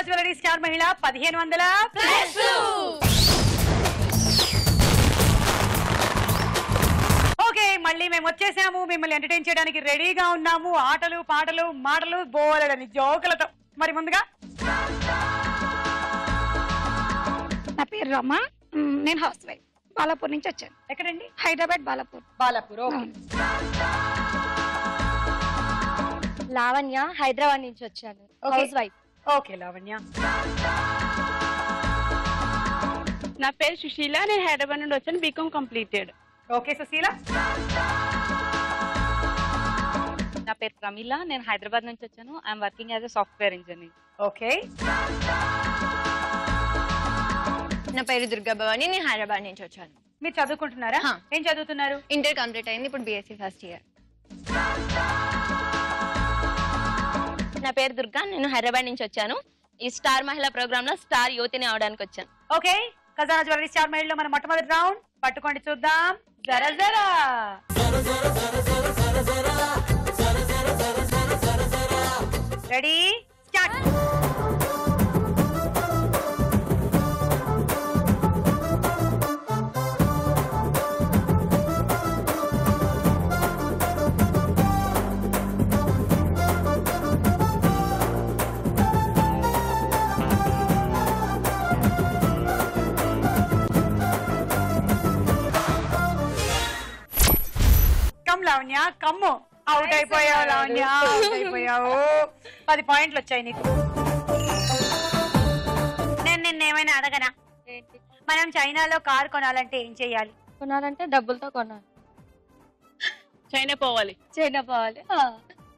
Jewellery star మహిళ 1500 plus. Okay, మళ్ళీ మేము వచ్చేసాము. మిమ్మల్ని ఎంటర్టైన్ చేయడానికి రెడీగా ఉన్నాము. ఆటలు పాటలు మాటలు బోలెడని జోకులతో. మరి ముందుగా నా పేరు రమ, నేను హౌస్ వైఫ్. బాలాపూర్ నుంచి వచ్చాను. ఎక్కడండి? హైదరాబాద్ బాలాపూర్. బాలాపూర్. ఓకే. లావణ్య, హైదరాబాద్ నుంచి వచ్చాను. House wife. ఓకే లావణ్య. నా పేరు సుశీల, నేను హైదరాబాద్ నుండి వచ్చాను. BCom completed. ఓకే సుశీల. నా పేరు ప్రమీల, నేను హైదరాబాద్ నుంచి వచ్చాను. I'm working as a software engineer. Okay. నా పేరు దుర్గా భవాని, నేను హైదరాబాద్ నుంచి వచ్చాను. మీరు చదువుకుంటున్నారా? ఏం చదువుతున్నారు? ఇంటర్ కంప్లీట్ అయింది, ఇప్పుడు బీఎస్సీ ఫస్ట్ ఇయర్. నా పేరు దుర్గా, నేను హైదరాబాద్ నుంచి వచ్చాను. ఈ స్టార్ మహిళా ప్రోగ్రామ్ లో స్టార్ యువతిని అవడానికి వచ్చాను. ఓకే, ఖజానా జ్యువెలరీ స్టార్ మహిళలో మన మొట్టమొదటి రౌండ్ పట్టుకోండి చూద్దాం. జరా జరా రెడీ స్టార్ట్. లావణ్య కమ్ము. అవుట్ అయిపోయావు లావణ్య, అవుట్ అయిపోయావు. 10 పాయింట్లు వచ్చాయి నీకు. నేను నిన్నేమైనా అడగనా? మనం చైనాలో కార్ కొనాలంటే ఏం చెయ్యాలి? కొనాలంటే డబ్బులతో కొనాలి. చైనా పోవాలి. చైనా పోవాలి.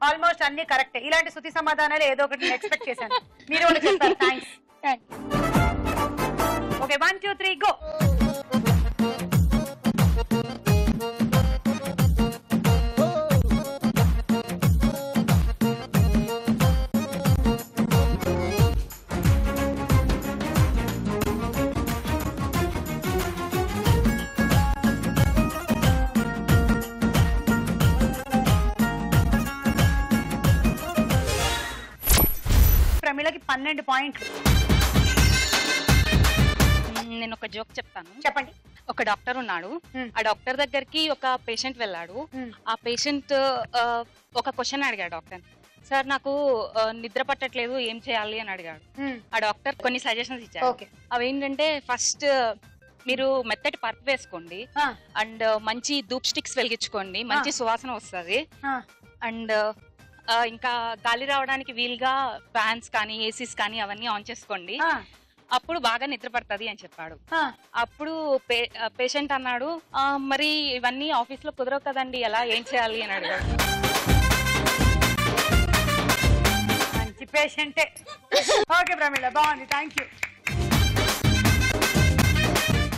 ఆల్మోస్ట్ అన్ని కరెక్ట్. ఇలాంటి శృతి సమాధానాలు ఏదో ఒకటి ఎక్స్పెక్ట్ చేశాను. మీరు కూడా చెప్తారు. థ్యాంక్స్. Okay, 1 2 3 go. ప్రమిళకి 12 పాయింట్లు. నేను ఒక జోక్ చెప్తాను. చెప్పండి. ఒక డాక్టర్ ఉన్నాడు. ఆ డాక్టర్ దగ్గరికి ఒక పేషెంట్ వెళ్ళాడు. ఆ పేషెంట్ ఒక క్వశ్చన్ అడిగాడు డాక్టర్. సార్ నాకు నిద్ర పట్టట్లేదు, ఏం చేయాలి అని అడిగాడు. ఆ డాక్టర్ కొన్ని సజెషన్స్ ఇచ్చారు. అవేంటంటే ఫస్ట్ మీరు మెత్తటి పరుపు వేసుకోండి, అండ్ మంచి ధూప్ స్టిక్స్ వెలిగించుకోండి, మంచి సువాసన వస్తుంది, అండ్ ఇంకా గాలి రావడానికి వీలుగా ఫ్యాన్స్ కానీ ఏసీస్ కానీ అవన్నీ ఆన్ చేసుకోండి, అప్పుడు బాగా నిద్ర పడుతుంది అని చెప్పాడు. అప్పుడు పేషెంట్ అన్నాడు, మరి ఇవన్నీ ఆఫీస్ లో కుదరవు కదండి, ఎలా ఏం చేయాలి అని అడిగాడు. మంచి పేషెంటే. ఓకే ప్రమీల, బాగుంది. Thank you.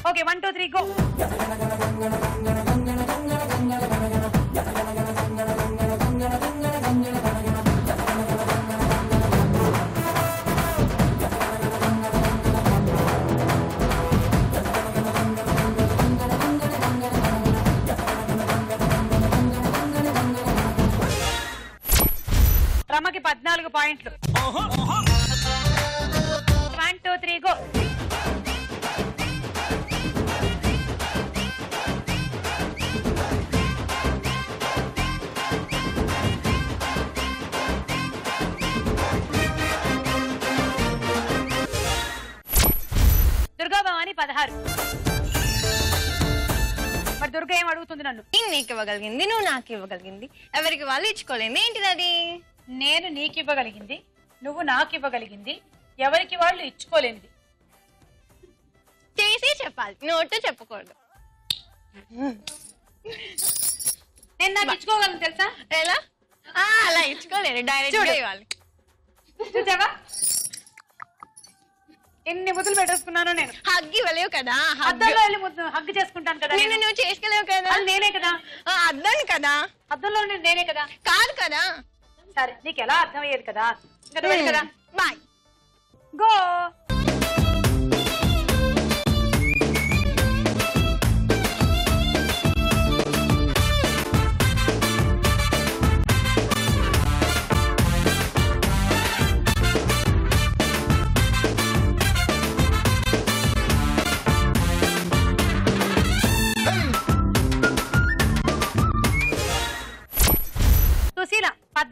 Okay, 1 2 3 go. రమకి 14 పాయింట్లు. 1 2 3 గో. దుర్గా భవాని 16. మరి దుర్గా ఏం అడుగుతుంది నన్ను? నేను నీకు ఇవ్వగలిగింది, నువ్వు నాకు ఇవ్వగలిగింది, ఎవరికి వాళ్ళు ఇచ్చుకోలేదు. ఏంటిది అది? నేను నీకు ఇవ్వగలిగింది, నువ్వు నాకు ఇవ్వగలిగింది, ఎవరికి వాళ్ళు ఇచ్చుకోలేనిది. చేసి చెప్పాలి, నోట్ చెప్పకూడదు. నేను నాకు ఇచ్చుకోగలను తెలుసా? ఎలా? అలా ఇచ్చుకోలేదు, డైరెక్ట్ గా ఇవ్వాలి. చూసావా ఎన్ని ముద్దులు పెట్టేసుకున్నాను నేను. హగ్ ఇవ్వలేవు కదా, అద్దంలో వెళ్ళి హగ్ చేసుకుంటాను కదా. నువ్వు చేసుకోలేవు కదా. నేనే కదా అద్దం కదా, అద్దంలో నేనే కదా. కాదు కదా. సరే, నీకు ఎలా అర్థమయ్యేది కదా. కదా, బాయ్. గో.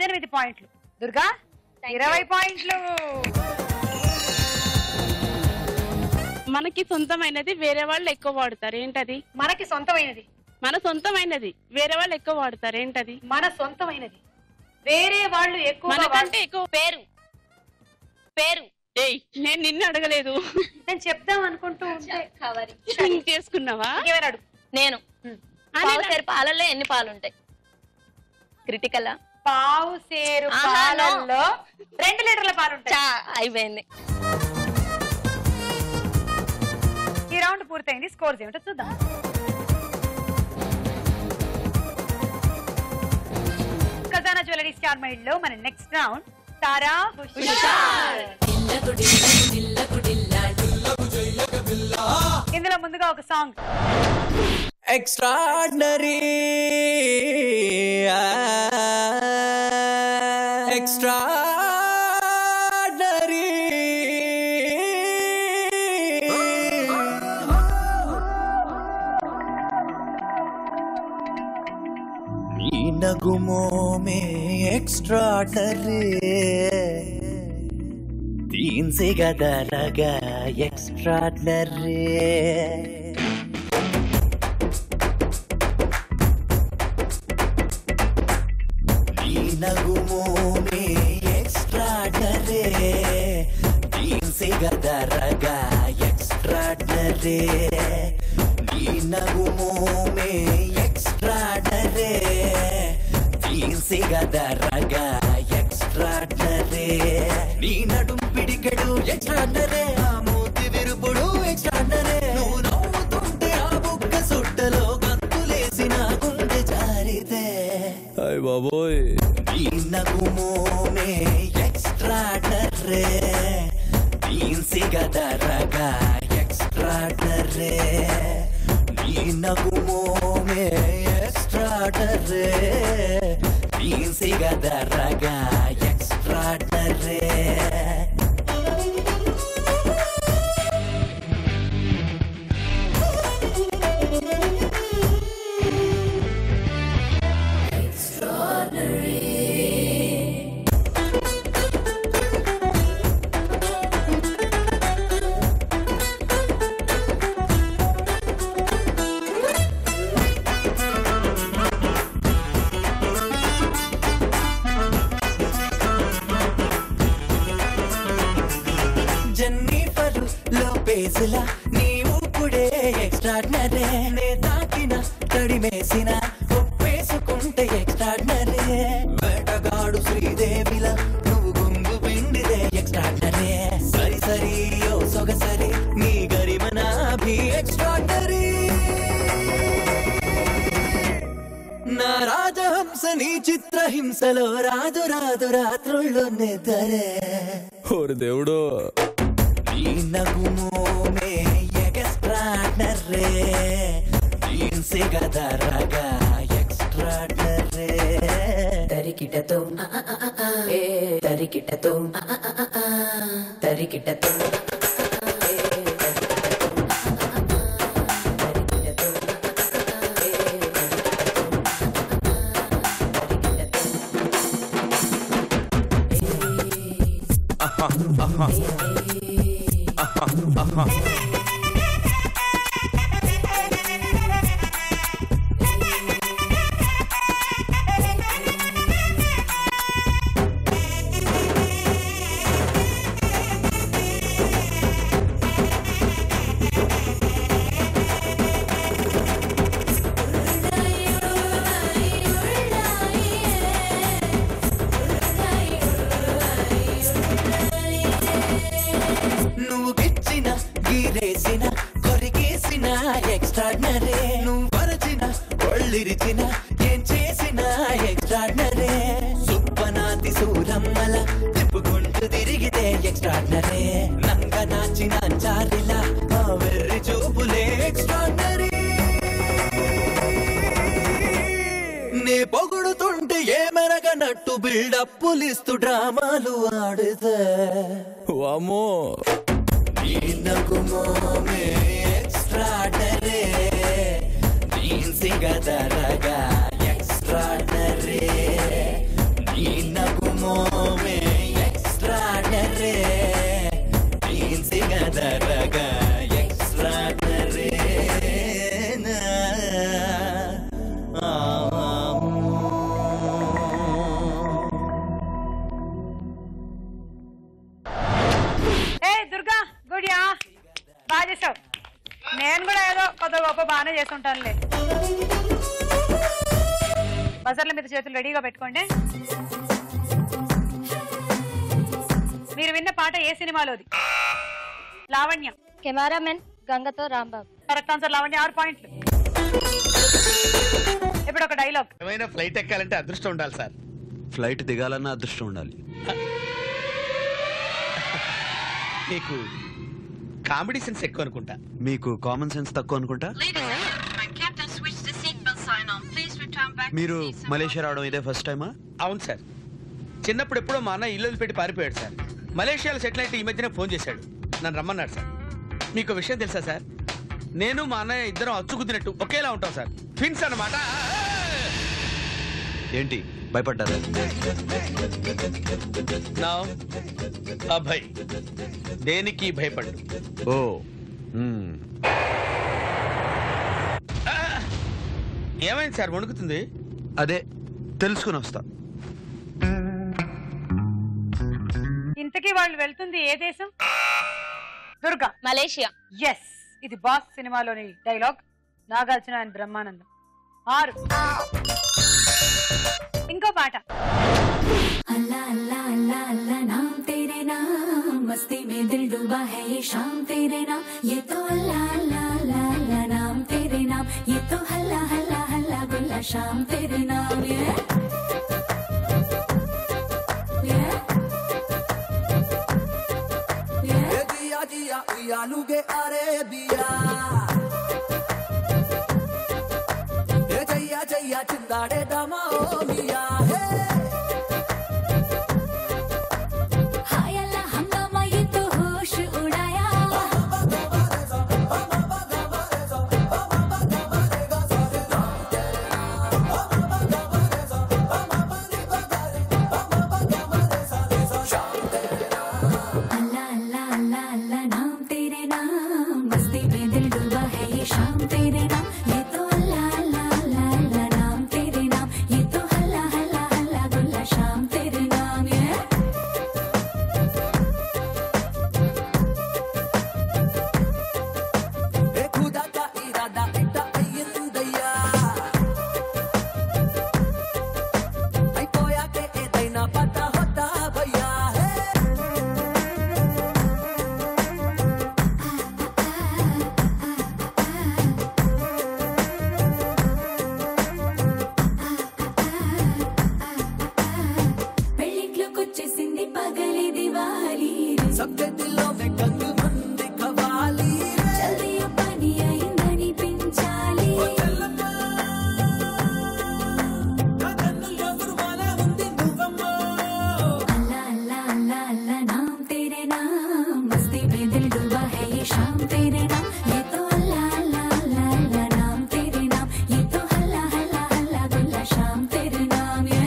18 పాయింట్లు. దుర్గా 20 పాయింట్లు. మనకి సొంతమైనది వేరే వాళ్ళు ఎక్కువ వాడతారు, ఏంటది? మనకి సొంతమైనది మన సొంతమైనది వేరే వాళ్ళు ఎక్కువ వాడతారు, ఏంటది? మన సొంతమైనది వేరే వాళ్ళు ఎక్కువ మనకంటే ఎక్కువ. పేరు పేరు. ఏయ్, నేను నిన్ను అడగలేదు. నేను చెప్దాం అనుకుంటూ ఉంటే చేసుకున్నావా? ఇంకేమైనా నేను పావుసేరు పాలల్లో ఎన్ని పాలు ఉంటాయి? క్రిటికల్. పావు సేరు పాలల్లో 2 లీటర్ల పాలు ఉంటాయి. అయిపోయింది. ఈ రౌండ్ పూర్తయింది. స్కోర్స్ ఏమిటో చూద్దాం. ఖజానా జ్యువెలరీ స్టార్ మైండ్ లో మన నెక్స్ట్ రౌండ్ తారా హుషార్. ఇందులో ముందుగా ఒక సాంగ్. ఎక్స్ట్రార్డినరీ ఎక్స్ట్రార్డినరీ నీ నగుమోమే ఎక్స్ట్రార్డినరీ तीन से गदा लगा एक्स्ट्राऑर्डिनरी नगुमों में एक्स्ट्राऑर्डिनरी तीन से गदा लगा एक्स्ट्राऑर्डिनरी नगुमों में एक्स्ट्राऑर्डिनरी तीन से गदा लगा एक्स्ट्राऑर्डिनरी नी नडुम పిడికెడు ఎక్స్ట్రార్డినరీ ఆ మూతి విరుపుడు ఎక్స్ట్రార్డినరీ నువ్వు నవ్వుతుంటే ఆ బుక్క సుట్టలో గంతులేసిన గుండె జారితే అయ్ బాబోయ్ నీ నగుమోమే ఎక్స్ట్రార్డినరీ तीन से गदा लगा एक्स्ट्राऑर्डिनरी నీ నగుమోమే ఎక్స్ట్రాఆర్డినరీ तीन से गदा लगा एक्स्ट्राऑर्डिनरी లోపేసిలా నీ ఊపుడే ఎక్స్ట్రాఆర్డినరీ నే తాకిన తడిమేసిన ఒప్పేసుకుంటే ఎక్స్ట్రాఆర్డినరీ వేటగాడు శ్రీదేవిలా నువ్వు గుంగు పిండిదే ఎక్స్ట్రాఆర్డినరీ సరి సరి ఓ సొగసరి నీ గరిమనా భీ ఎక్స్ట్రాఆర్డినరీ నా రాజహంస నీ చిత్రహింసలో రాదు రాదు రాత్రుల్లో నిద్రే ఓరి దేవుడో नगुमों एक्स्ट्राऑर्डिनरी तीन से गदा लगा एक्स्ट्राऑर्डिनरी तरिकिटतो तरिकिटतो तरिकिटतो ఎక్స్ట్రాఆర్డినరీ నువ్వు వరచిన ఒళ్ళిరిచిన ఏం చేసిన ఎక్స్ట్రాఆర్డినరీ సుప్పనాతి సూరమ్మల తిప్పుకుంటూ తిరిగితే ఎక్స్ట్రాఆర్డినరీ నంగ నాచిన చారిలా ఆ వెర్రి చూపులే ఎక్స్ట్రాఆర్డినరీ నే పొగుడుతుంటే ఏమెరగనట్టు బిల్డప్పులిస్తూ డ్రామాలు ఆడితే వామో నీ నగుమోమే एक्स्ट्राऑर्डिनरी तीन से गदा लगा एक्स्ट्राऑर्डिनरी नी జరగా ఎక్స్ట్రా కరేనా దుర్గా గుడియా బాగా చేసావు. నేను కూడా ఏదో కొత్త గొప్ప బాగానే చేస్తుంటానులే. బజర్ల మీద చేతులు రెడీగా పెట్టుకోండి. మీరు విన్న పాట ఏ సినిమాలోది? లావణ్య. కెమెరామెన్ గంగతో రాంబాబు. కరెక్ట్ ఆన్సర్ లావణ్య, 6 పాయింట్లు. ఇప్పుడు ఒక డైలాగ్. ఏమైనా ఫ్లైట్ ఎక్కాలంటే అదృష్టం ఉండాలి సార్. ఫ్లైట్ దిగాలన్నా అదృష్టం ఉండాలి. మీకు కామెడీ సెన్స్ ఎక్కువ అనుకుంటా. మీకు కామన్ సెన్స్ తక్కువ అనుకుంటా. మీరు మలేషియా రావడం ఇదే ఫస్ట్ టైమా? అవును సార్. చిన్నప్పుడు ఎప్పుడో మా అన్న ఇల్లు పెట్టి పారిపోయాడు సార్. మలేషియాలో సెటిల్ అయితే ఈ మధ్యనే ఫోన్ చేశాడు, నన్ను రమ్మన్నాడు సార్. మీకు విషయం తెలుసా సార్, నేను మా అన్నయ్య ఇద్దరం అచ్చుకుద్దినట్టు ఒకేలా ఉంటాం సార్. ట్విన్స్ అన్నమాట. ఏంటి భయపడ్డారా? నా అభయ్ దేనికి భయపడ్డు. ఓ ఏమైంది సార్ వణుకుతుంది? అదే తెలుసుకుని వస్తా. ఇంతకీ వాళ్ళు వెళ్తుంది ఏ దేశం? దుర్గా. మలేషియా. ఎస్, ఇది బాస్ సినిమాలోని డైలాగ్. నాగార్జున అండ్ బ్రహ్మానందం. 6. ఇంకో పాట. अल्लाह अल्लाह अल्लाह अल्लाह नाम तेरे नाम मस्ती में दिल डूबा है ये शाम तेरे नाम ये तो अल्लाह अल्लाह अल्लाह अल्लाह नाम तेरे नाम ये तो हल्ला हल्ला हल्ला गुल्ला शाम तेरे नाम ये जिया जिया उयालू के अरे दिया ये जैया जैया चिंदाड़े दमा ओ मिया है हाय अल्लाह हंगामा ये तो होश उड़ाया अल्लाह अल्लाह अल्लाह अल्लाह नाम तेरे नाम मस्ती में दिल डूबा है ये शाम तेरे नाम ये तो अल्लाह अल्लाह अल्लाह अल्लाह नाम तेरे नाम ये तो हल्ला हल्ला हल्ला गुल्ला शाम तेरे नाम ये खुदा का इरादा इट्टा अय्यंदయ్యా అయిపోయా के ఏదైనా పతా होता भैया है పెళ్ళిట్లోకొచ్చేసింది పగలి దివాలి सबके दिलों में कंग मंद खवाली జల్దీ ఆ పని అయిందని పెంచాలి अल्लाह अल्लाह अल्लाह अल्लाह नाम तेरे नाम मस्ती में दिल डूबा है ये शाम तेरे नाम ये तो अल्लाह अल्लाह अल्लाह अल्लाह नाम तेरे नाम ये तो हल्ला हल्ला हल्ला गुल्ला शाम तेरे नाम ये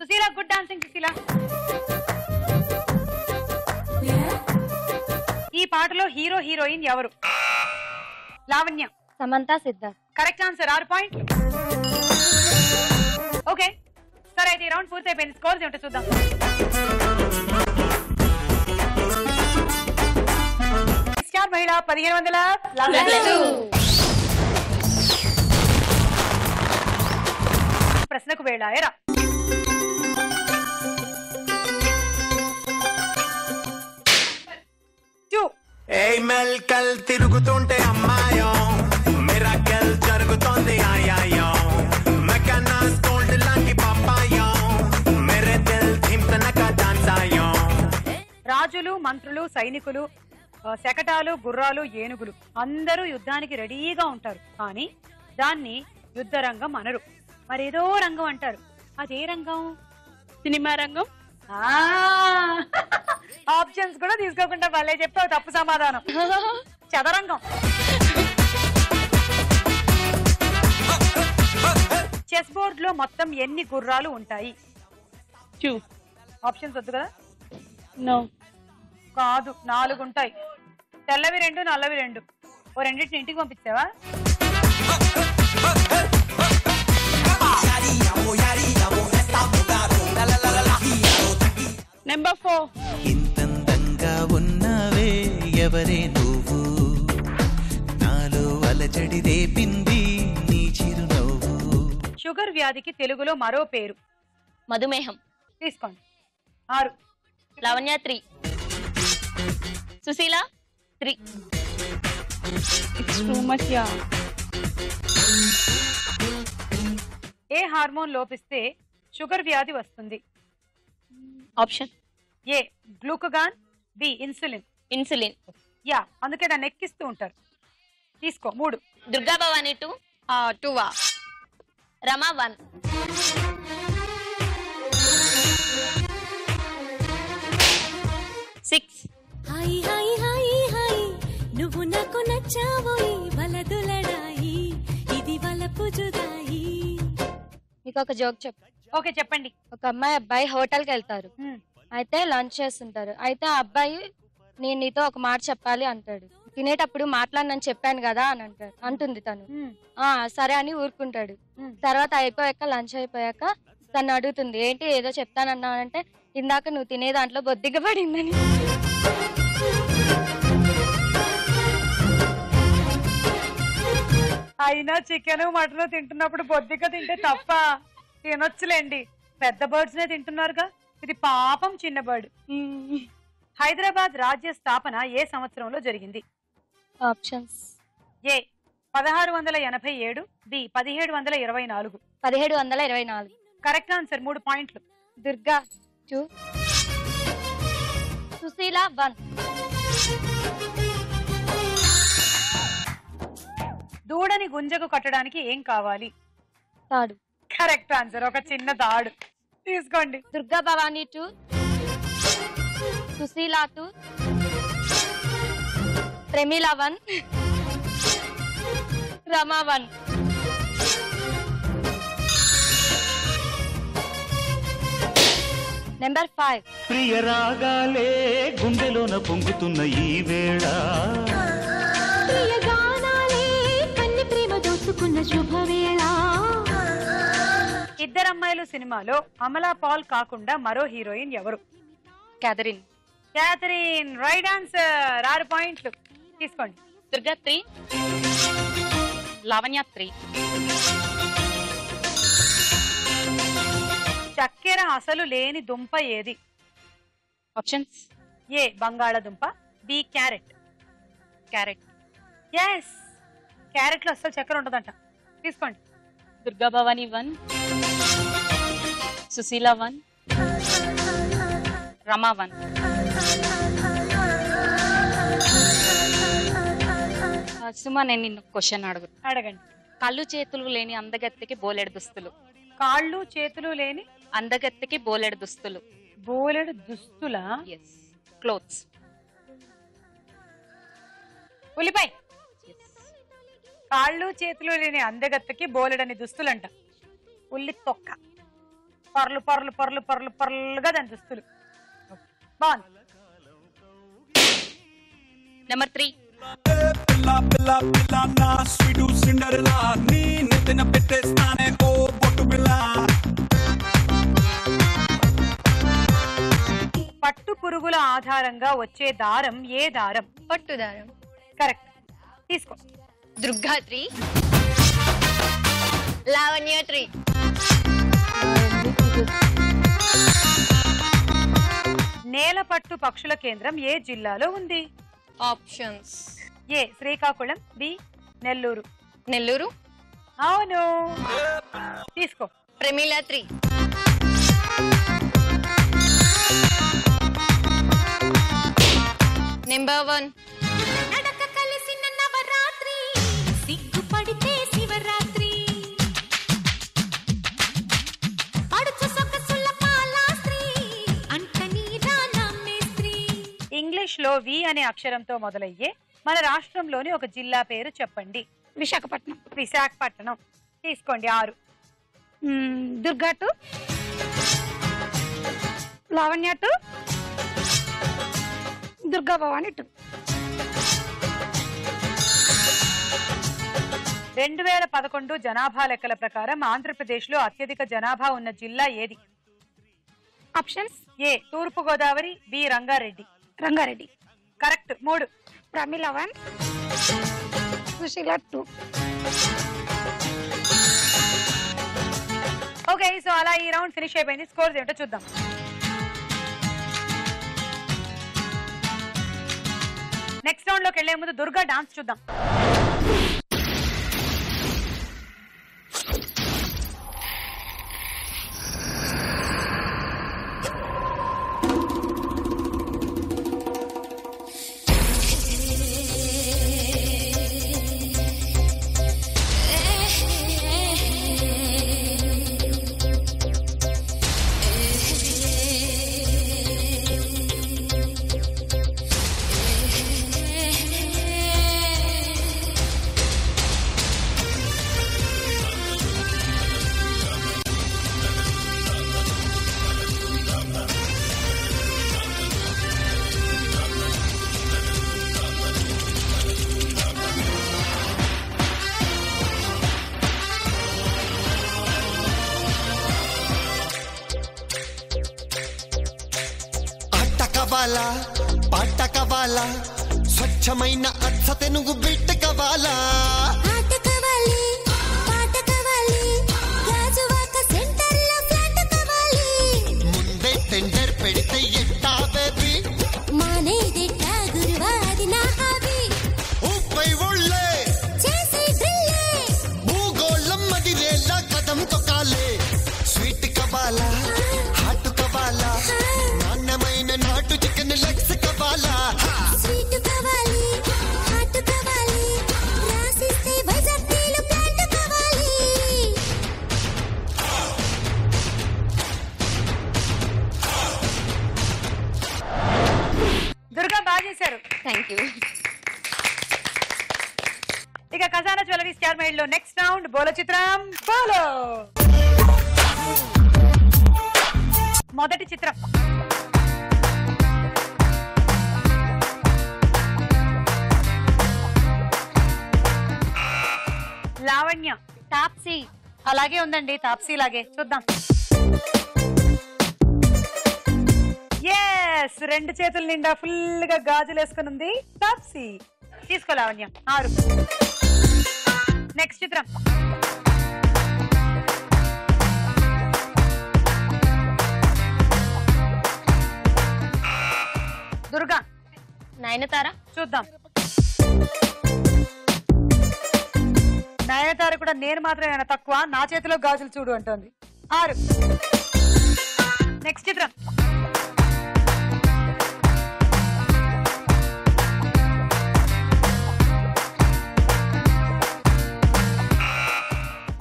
సుశీల, గుడ్ డాన్సింగ్ సుశీల. ఈ పాటలో హీరో హీరోయిన్ ఎవరు? లావణ్య. సమంత సిద్ధార్థ్. కరెక్ట్ ఆన్సర్, 6 పాయింట్లు. ఓకే, సరే అయితే ఈ రౌండ్ పూర్తయిపోయింది. స్కోర్స్ ఏమిటో చూద్దాం. స్టార్ మహిళ 1500. ప్రశ్నకు వేళ ఎరా. ఏయ్ మెల్కల్ తిరుగుతుంటే అమ్మాయో మిరాకిల్ జరుగుతోంది ఆయాయో మెకానాస్ గోల్డ్ లాంటి పాపాయో మేరే దిల్ ధిమ్తనక డాన్స్ ఆయో. రాజులు, మంత్రులు, సైనికులు, శకటాలు, గుర్రాలు, ఏనుగులు అందరూ యుద్ధానికి రెడీగా ఉంటారు. కానీ దాన్ని యుద్ధ రంగం అనరు, మరేదో రంగం అంటారు. అదే రంగం? సినిమా రంగం. ఆప్షన్స్ కూడా తీసుకోకుండా వాళ్ళే చెప్తావు తప్పు సమాధానం. చదరంగం. చెస్ బోర్డ్ లో మొత్తం ఎన్ని గుర్రాలు ఉంటాయి? 2. ఆప్షన్స్ వద్దు కదా. No. కాదు, 4 ఉంటాయి. తెల్లవి 2, నల్లవి 2. ఓ రెండింటిని ఇంటికి పంపించావా? Number 4. ఇంతందంగా ఉన్నావే ఎవరే నువ్వు, నాలో అలజడి రేపింది నీ చిరునవ్వు. షుగర్ వ్యాధికి తెలుగులో మరో పేరు? మధుమేహం. తీసుకోండి. 6. Lavanya 3. Sushila 3. It's too much, yeah. ఏ హార్మోన్ లోపిస్తే షుగర్ వ్యాధి వస్తుంది? Option A glucagon, B insulin. Insulin. Yeah, అందుకే దాన్ని ఎక్కిస్తూ ఉంటారు. తీసుకో. 3. Durga Bhavani 2. 2. Rama 1. Six. Hi hi hi hi నువ్వు నాకు నచ్చావోయ్ వలదులడాయి ఇది వలపు జుదాయి. మీకు ఒక జోక్ చెప్పు. ఓకే, చెప్పండి. ఒక అబ్బాయి హోటల్కి వెళ్తారు. అయితే లంచ్ చేస్తుంటారు. అయితే ఆ అబ్బాయి నేను నీతో ఒక మాట చెప్పాలి అంటాడు. తినేటప్పుడు మాట్లాడనని చెప్పాను కదా అని అంటుంది తను. సరే అని ఊరుకుంటాడు. తర్వాత అయిపోయాక లంచ్ అయిపోయాక తను అడుగుతుంది, ఏంటి ఏదో చెప్తానన్నా అంటే, ఇందాక నువ్వు తినే దాంట్లో బొద్దిగా పడిందని. అయినా చికెన్ మటన్ తింటున్నప్పుడు బొద్దిగా తింటే తప్ప? తినొచ్చులేండి, పెద్ద బర్డ్స్ నే తింటున్నారుగా. ఇది పాపం చిన్న బర్డ్. హైదరాబాద్ రాజ్య స్థాపన ఏ సంవత్సరంలో జరిగింది? ఆప్షన్స్. ఏ 1687, బి 1724. 1724. Correct answer. 3 పాయింట్లు. దుర్గా 2. సుశీల 1. దూడని గుంజకు కట్టడానికి ఏం కావాలి? తాడు. Correct answer. ఒక చిన్న తాడు. తీసుకోండి. దుర్గా భవాని 2. సుశీల 2. ప్రేమిల 1. రమా 1. నెంబర్ 5. ప్రియ రాగాలే గుండెలోన పొంగుతున్న ఈ వేళ, ప్రియ గానాలే కన్ని ప్రేమ దోచుకున్న శుభవేళ. ఇద్దరమ్మాయిలు సినిమాలో అమలా పాల్ కాకుండా మరో హీరోయిన్ ఎవరు? క్యాథరిన్. క్యాథరిన్. Right answer. 6 పాయింట్లు. తీసుకోండి. దుర్గా 3. లావణ్య 3. చక్కెర అసలు లేని దుంప ఏది? ఆప్షన్స్. ఏ బంగాళదుంప, B carrot. Carrot. Yes, carrot లో అసలు చక్కెర ఉండదంట. తీసుకోండి. దుర్గా భవాని 1. సుశీల 1. రమా 1. సుమా, నేను నిన్ను క్వశ్చన్ అడగండి. కళ్ళు చేతులు లేని అందగత్తెకి బోలెడు దుస్తులు. కాళ్ళు చేతులు లేని అందగత్తెకి బోలెడు దుస్తులు. బోలెడు దుస్తులా? Yes, clothes. ఉల్లిపాయ. కాళ్ళు చేతులు లేని అందగత్తెకి బోలెడని దుస్తులంట. ఉల్లి తొక్క. పర్లు పర్లు పర్లు పర్లు పర్లుగా దాని దుస్తులు. బాగుంది. నెంబర్ 3. పిల్ల పిల్ల పిల్ల నా స్వీటు సిండరెలా, నీ నెత్తిన పెట్టేస్తానే ఓ బొట్టు పిల్ల. పట్టు పురుగుల ఆధారంగా వచ్చే దారం ఏ దారం? పట్టు దారం. కరెక్ట్. తీసుకో. దుర్గా 3. లావణ్య 3. నేల పట్టు పక్షుల కేంద్రం ఏ జిల్లాలో ఉంది? ఆప్షన్స్. ఏ శ్రీకాకుళం, బి నెల్లూరు. నెల్లూరు. అవును. తీసుకో. ప్రేమిల 3. నెంబర్ 1. నడక కలిసిన నవరాత్రి సిగ్గుపడితే శివరాత్రి పడుచు సొగసుల పాలాస్త్రి అంటనీ రానమ్మేస్త్రి. ఇంగ్లీష్ లో వి అనే అక్షరంతో మొదలయ్యే మన రాష్ట్రంలోని ఒక జిల్లా పేరు చెప్పండి. విశాఖపట్నం. విశాఖపట్నం. తీసుకోండి. 6. దుర్గా 2, లావణ్య 2, దుర్గా భవాని 2. 2011 జనాభా లెక్కల ప్రకారం ఆంధ్రప్రదేశ్ లో అత్యధిక జనాభా ఉన్న జిల్లా ఏది? ఆప్షన్స్: ఏ తూర్పు Godavari, B Rangareddy. Rangareddy correct. 3. Pramila 1, Sushila 2. Okay, so అలా ఈ రౌండ్ ఫినిష్ అయిపోయింది. స్కోర్స్ ఏమిటో చూద్దాం. నెక్స్ట్ రౌండ్ లోకి వెళ్లే ముందు దుర్గా డాన్స్ చూద్దాం. పాట కవాలా స్వచ్ఛమైన అచ్చ తెనుగు బిడ్డ కవాలా ముందే టెండర్ పెడితే ఎట్టా బేబీ మానేదిట్టా గురువాది నా హాబీ ఊపై ఒళ్ళే చేసి డ్రిల్లే భూగోళం మదిరేలా కదం తొక్కాలే స్వీట్ కవాలా హాట్ కవాలా నాన్నమైన నాటు చికెన్ లెగ్స్ కవాలా స్వీట్ కవాలి హాట్ కవాలి రాసిస్తే వైజాగ్ నీళ్ళు ప్లాంట్ కవాలి దుర్గా బాగా చేశారు. Thank you. ఇక ఖజానా జ్యువెలరీ స్టార్ మైల్ లో నెక్స్ట్ రౌండ్ బోలో చిత్రం బోలో. మొదటి చిత్రం లావణ్య. తాప్సీ. అలాగే ఉందండి, తాప్సీ లాగే. చూద్దాం. ఎస్, 2 చేతుల నిండా ఫుల్ గా గాజులు వేసుకుని ఉంది తాప్సీ. తీసుకో లావణ్య. 6. నెక్స్ట్ చిత్రం దుర్గా. నయనతార. చూద్దాం. నయనతార కూడా నేను మాత్రమే తక్కువ, నా చేతిలో గాజులు చూడు అంటోంది. 6. నెక్స్ట్ చిత్రం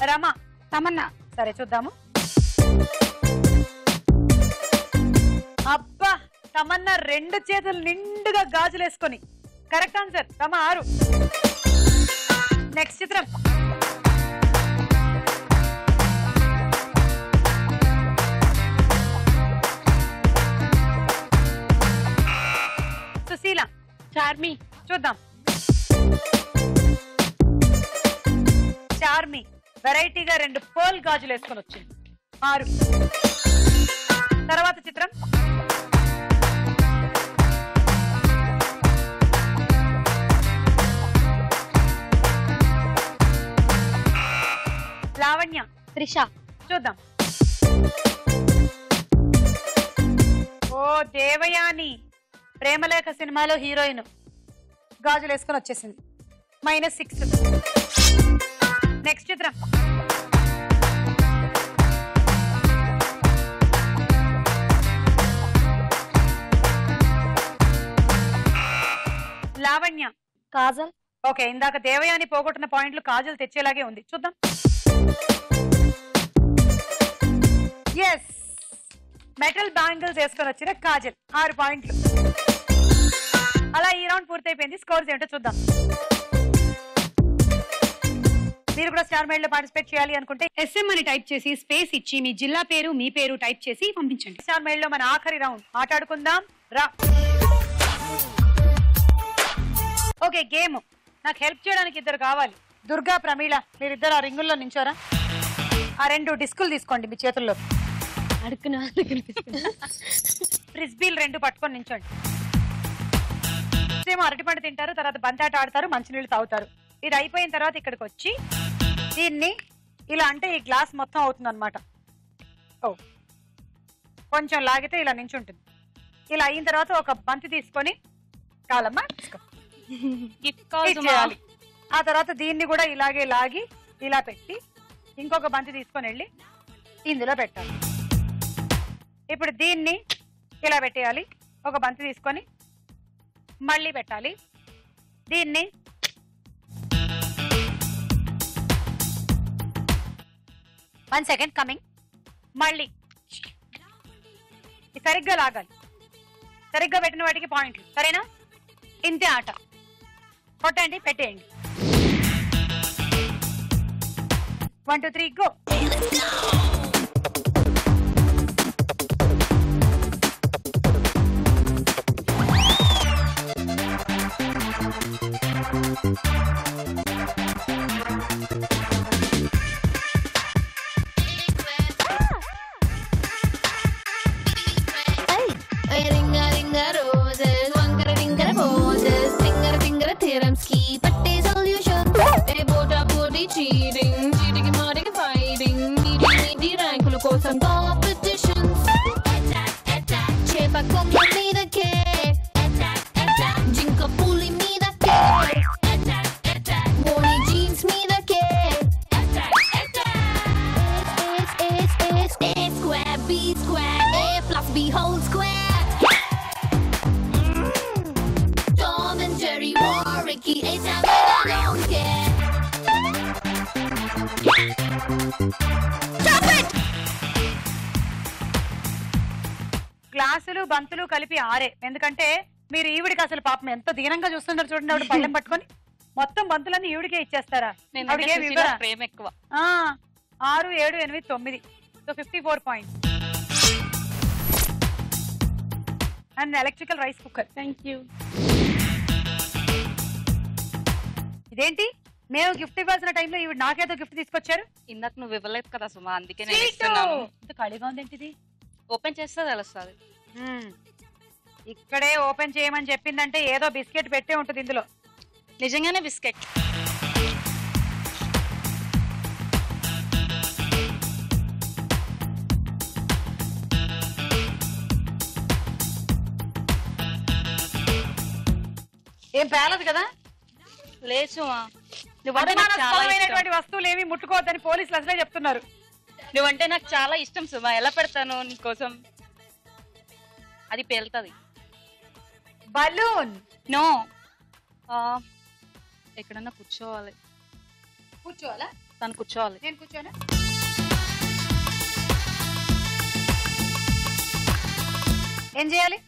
రమ. తమన్నా. సరే చూద్దాము. అబ్బా, తమన్నా 2 చేతులు నిండుగా గాజులు వేసుకొని. Correct answer. రమ 6. నెక్స్ట్ చిత్రం సుశీల. చార్మి. చూద్దాం. చార్మి వెరైటీగా 2 పోల్ గాజులు వేసుకొని వచ్చింది. 6. తర్వాత చిత్రం లావణ్య. త్రిష. చూద్దాం. ఓ దేవయాని, ప్రేమలేఖ సినిమాలో హీరోయిన్. గాజులు వేసుకొని వచ్చేసింది. -6. నెక్స్ట్ చిత్రం లావణ్య. కాజల్. ఓకే, ఇందాక దేవయాని పోగొట్టిన పాయింట్లు కాజల్ తెచ్చేలాగే ఉంది. చూద్దాం. ఎస్, మెటల్ బ్యాంగిల్స్ వేసుకొని వచ్చిన కాజల్. 6 పాయింట్లు. అలా ఈ రౌండ్ పూర్తయిపోయింది. స్కోర్స్ ఏంటో చూద్దాం. మీరు కూడా స్టార్ మైల్ లో పార్టిసిపేట్ చేయాలి అనుకుంటే SM అని టైప్ చేసి స్పేస్ ఇచ్చి మీ జిల్లా పేరు మీ పేరు టైప్ చేసి పంపించండి. స్టార్ మైల్ లో మన ఆఖరి రౌండ్ ఆటాడుకుందాం రా. Okay game. నాకు హెల్ప్ చేయడానికి ఇద్దరు కావాలి. దుర్గా ప్రమీళ మీరిద్దరు ఆ రింగుల్లో నించోరా. ఆ 2 డిస్కులు తీసుకోండి మీ చేతుల్లో. ఫ్రిస్బీల్ 2 పట్టుకొని నించోండి. ఏమో అరటిపండు తింటారు, తర్వాత బంతాట ఆడతారు, మంచినీళ్ళు తాగుతారు. ఇది అయిపోయిన తర్వాత ఇక్కడికి వచ్చి దీన్ని ఇలా అంటే ఈ గ్లాస్ మొత్తం అవుతుంది అనమాట. ఓ కొంచెం లాగితే ఇలా నించుంటుంది. ఇలా అయిన తర్వాత ఒక బంతి తీసుకొని కాలమ్మా చేయాలి. ఆ తర్వాత దీన్ని కూడా ఇలాగే లాగి ఇలా పెట్టి ఇంకొక బంతి తీసుకొని వెళ్ళి ఇందులో పెట్టాలి. ఇప్పుడు దీన్ని ఇలా పెట్టేయాలి. ఒక బంతి తీసుకొని మళ్ళీ పెట్టాలి. దీన్ని వన్ సెకండ్ కమింగ్. మళ్ళీ సరిగ్గా లాగాలి. సరిగ్గా పెట్టిన వాటికి పాయింట్లు. సరేనా? ఇంతే ఆట. కొట్టండి, పెట్టేయండి. 1 2 3 గో. గ్లాసులు బంతులు కలిపి 6. ఎందుకంటే మీరు ఈవిడికి అసలు పాపం ఎంత దీనంగా చూస్తున్నారు చూడండి. ఆవిడ పళ్ళెం పట్టుకొని మొత్తం బంతులన్నీ ఈవిడికే ఇచ్చేస్తారా? 6 7 8 9 so 54 points. And electrical rice cooker. Thank you. ఇదేంటి మేము గిఫ్ట్ ఇవ్వాల్సిన టైంలో ఈవిడ నాకేదో గిఫ్ట్ తీసుకొచ్చారు? ఇందాక నువ్వు ఇవ్వలేదు కదా సుమా, అందుకే నేను ఇస్తున్నాను. ఖాళీగా ఉంది ఏంటిది? ఓపెన్ చేస్తే తెలుస్తుంది. ఇక్కడే ఓపెన్ చేయమని చెప్పిందంటే ఏదో బిస్కెట్ పెట్టే ఉంటుంది ఇందులో. నిజంగానే బిస్కెట్. ఏం పేలదు కదా? లేదు. అనుమానాస్పదమైనటువంటి వస్తువులు ఏమి ముట్టుకోవద్దని పోలీసులు అసలే చెప్తున్నారు. నువ్వంటే నాకు చాలా ఇష్టం సుమా, ఎలా పెడతాను నీకోసం? అది పేలుతుంది. బలూన్. నో, ఎక్కడన్నా కూర్చోవాలి. కూర్చోవాలా? తను కూర్చోవాలి. నేను కూర్చోనా? ఏం చేయాలి?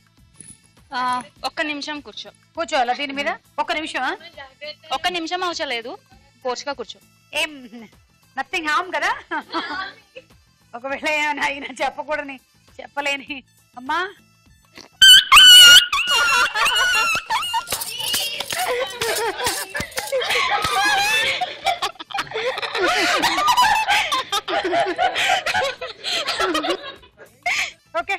ఒక్క నిమిషం కూర్చోవాలా దీని మీద? ఒక్క నిమిషం అవసరం కోర్చుగా కూర్చో. ఏం నథింగ్ హార్మ్ కదా? ఒకవేళ ఏమైనా అయినా చెప్పలేని అమ్మా. ఓకే.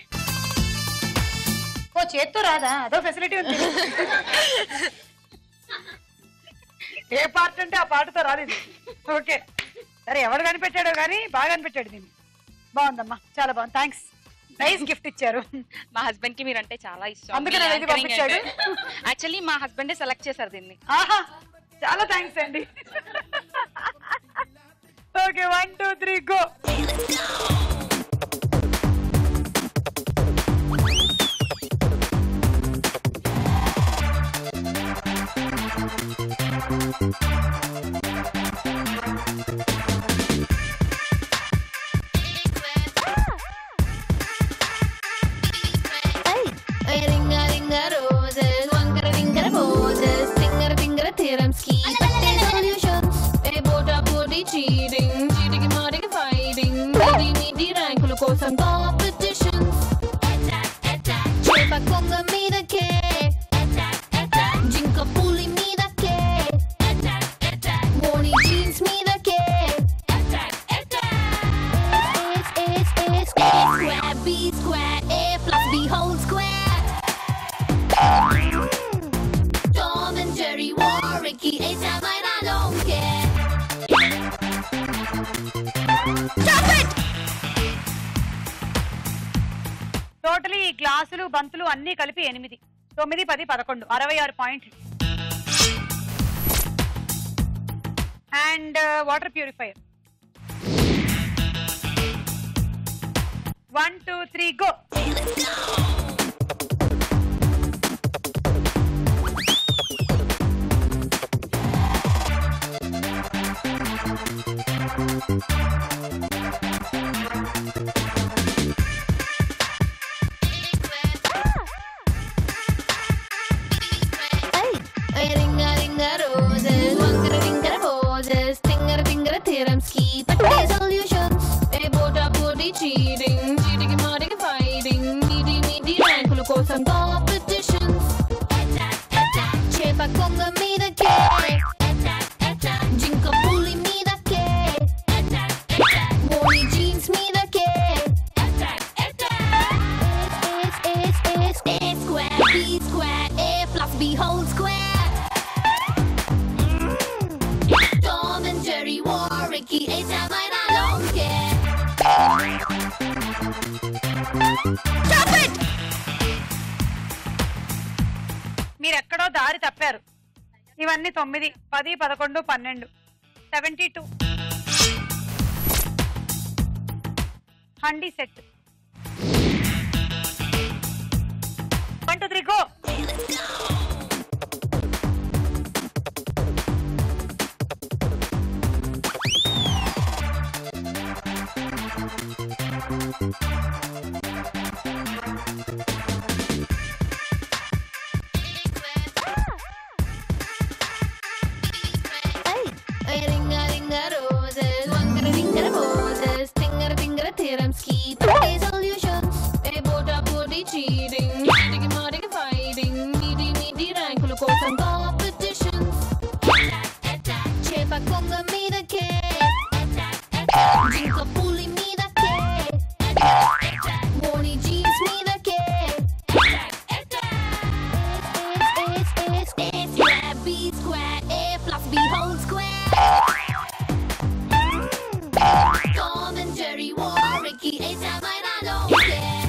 ఓ చేత్తో రాదా? అదో ఫెసిలిటీ ఉంది. ఏ పార్ట్ అంటే ఆ పాటతో రాదు ఇది. ఓకే సరే, ఎవరు కనిపెట్టాడో కానీ బాగా కనిపెట్టాడు దీన్ని. బాగుందమ్మా, చాలా బాగుంది. థ్యాంక్స్. నైస్ గిఫ్ట్ ఇచ్చారు. మా హస్బెండ్ కి మీరంటే చాలా ఇష్టం, అందుకనే ఇది పంపించాడు. యాక్చువల్లీ మా హస్బెండే సెలెక్ట్ చేశారు దీన్ని. ఆహా, చాలా థ్యాంక్స్ అండి. Okay 1 2 3 go. కోసం కాంపిటీషన్స్ చేప కొంగ మీదకే జింక పులి మీదకే మోని జీన్స్ మీదకే square b square a plus b whole square Tom and Jerry war Ricky A-Time and I don't care Stop it totally ఈ గ్లాసులు బంతులు అన్ని కలిపి 8 9 10 11 66 పాయింట్లు. And water purifier 1 2 3 go. Ringa ringa roses, wangara ringara poses, tingara tingara theorems keep a solutions. A bota body cheating, cheating marking fighting, meaty rankulu kosam competitions. Chepa konga meedake, jinka puli meedake, moni jeans meedake. A square, B square, A plus B whole square. Tom and Jerry war Ricky A-Time and I don't care. Stop it! మీరు ఎక్కడో దారి తప్పారు. ఇవన్నీ 9 10 11 12 72 handi set. 1 2 3 go. Ringa ringa roses, wangara ringara poses, tingara tingara theorems keep a solutions. A bota body cheating, cheating marking fighting, meaty rankulu kosam competitions. Chepa konga meedake, jinka puli meedake, moni jeans meedake. Square B square A plus B whole square. Tom and Jerry war Ricky A-Time and I don't care.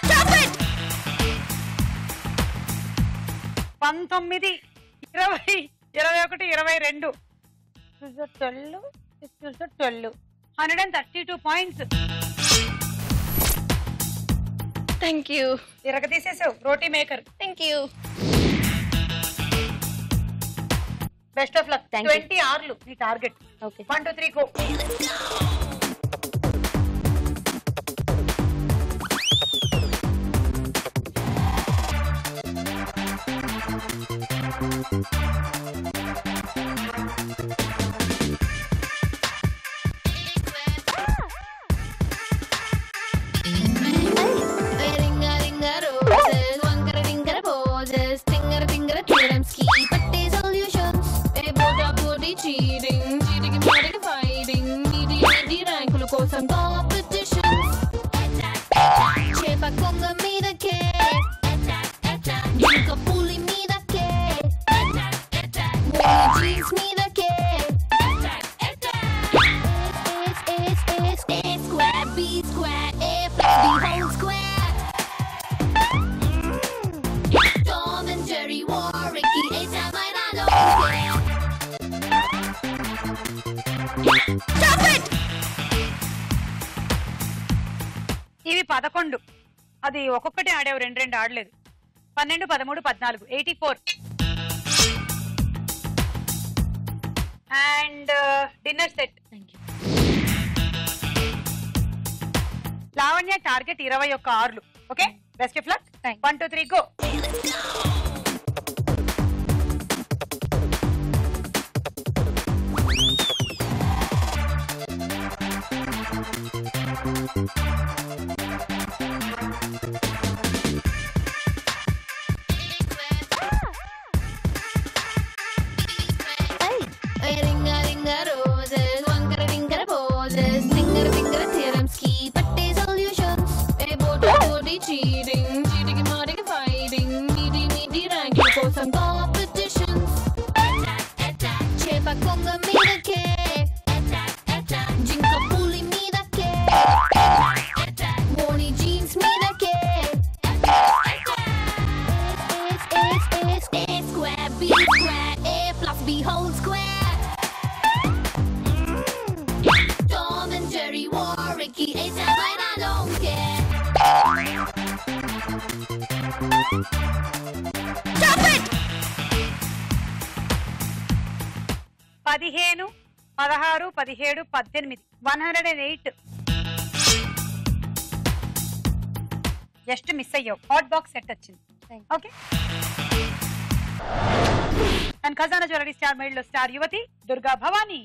Stop it! 19 20 21 22 12 132 points. Thank you. తీసేసావు roti maker. Thank you. Best of luck. 20 ఆర్లు నీ target. 1 2 3 go. Ringa ringa roses, wangara ringara poses, tingara tingara theorems keep a solutions. A bota body cheating, cheating marking fighting, meaty rankulu kosam competitions. Chepa konga meedake, jinka puli meedake, moni jeans meedake. Square B square A plus B whole square. Tom and Jerry war Ricky A-Time and I don't care. Stop it! ఇవి 11. అది ఒక్కొక్కటి ఆడావు, 2 ఆడలేదు. 12 13 14 84. And dinner set. Lavanya target 21 ఆర్లు. Okay, best of luck. 1 2 3 go. Ringa ringa roses, wankara tinkara poses, tinkara tinkara theorems ki patte solutions. Bota body cheating, cheating marking fighting, meaty meaty ranking for some competitions. Chepa konga midake, jinka puli midake, bony jeans midake. A square, B square, A plus B whole square. Tom and Jerry, Warwicky, A7, I don't care. Stop it! 15, 16, 17, 18 108 just miss అయ్యావు. Hot box set వచ్చింది. Okay, and ఖజానా jewellery star mile లో star యువతి దుర్గా భవానీ.